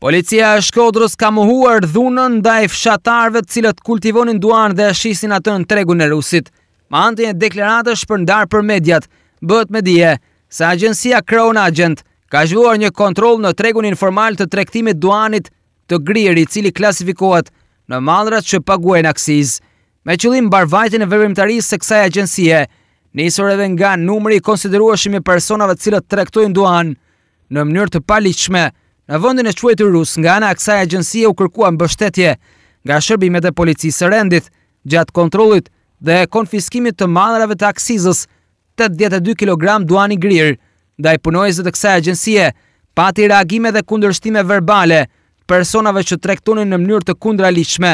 Policia e Shkodrës ka mohuar dhunën ndaj fshatarëve të cilët kultivonin duan dhe shisin atë në tregun e Rusit. Me anë të një deklarate shpërndar për mediat, bëhet me dije se agjencia Crown Agent ka zhvilluar një kontroll në tregun informal të tregtimit duanit të Grirë, i cili klasifikohet në mallrat që paguajnë aksiz. Me qëllim mbarvajtjen e veprimtarisë së kësaj agjencie, nisur edhe nga numri i konsiderueshëm i personave të cilët tregtojnë duan në mënyrë të paligjshme në vendin e quajtur rus, nga ana e kësaj agjencie u kërkua mbështetje nga shërbimet e policisë së rendit gjatë kontrollit dhe konfiskimit të mallrave të aksizës 82 kg duani Grirë. Ndaj punojësve të kësaj agjencie pati reagime dhe kundërshtime verbale personave që tregtonin në mënyrë të kundraligjshme,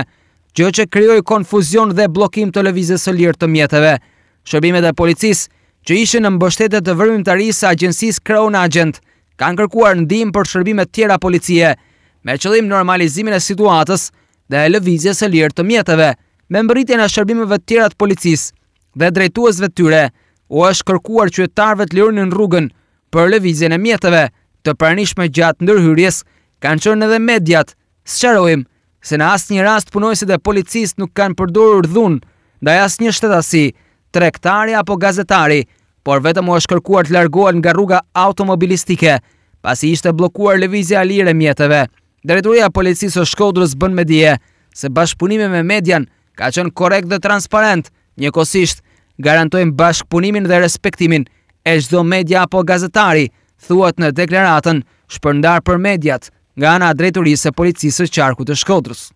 gjë që krijoi konfuzion dhe bllokim të lëvizjes së lirë të mjeteve. Shërbimet e policisë që ishin në mbështetje të veprimtarisë së agjencisë Crown Agent kanë kërkuar ndihmë për shërbime tjera policie me qëllim normalizimin e situatës dhe lëvizjes së lirë të mjeteve. Me mbërritjen e shërbimeve tjera të policisë dhe drejtuesve të tyre, u është kërkuar qytetarëve të lironin rrugën për lëvizjen e mjeteve të pranishme gjatë ndërhyrjes. Kanë qenë edhe mediat. Sqarojmë se në asnjë rast punojësit e policisë nuk kanë përdorur dhunë ndaj asnjë shtetasi, tregtari apo gazetari, por vetëm u është kërkuar të largohen nga rruga automobilistike, pasi ishte bllokuar lëvizja e lirë e mjeteve. Drejtoria e Policisë së Shkodrës bën me dije se bashkëpunimi me median ka qenë korrekt dhe transparent. Njëkohësisht garantojmë bashkëpunimin dhe respektimin e çdo media apo gazetari, thuhet në deklaratën shpërndar për mediat nga ana e Drejtorisë së Policisë së Qarkut të Shkodrës.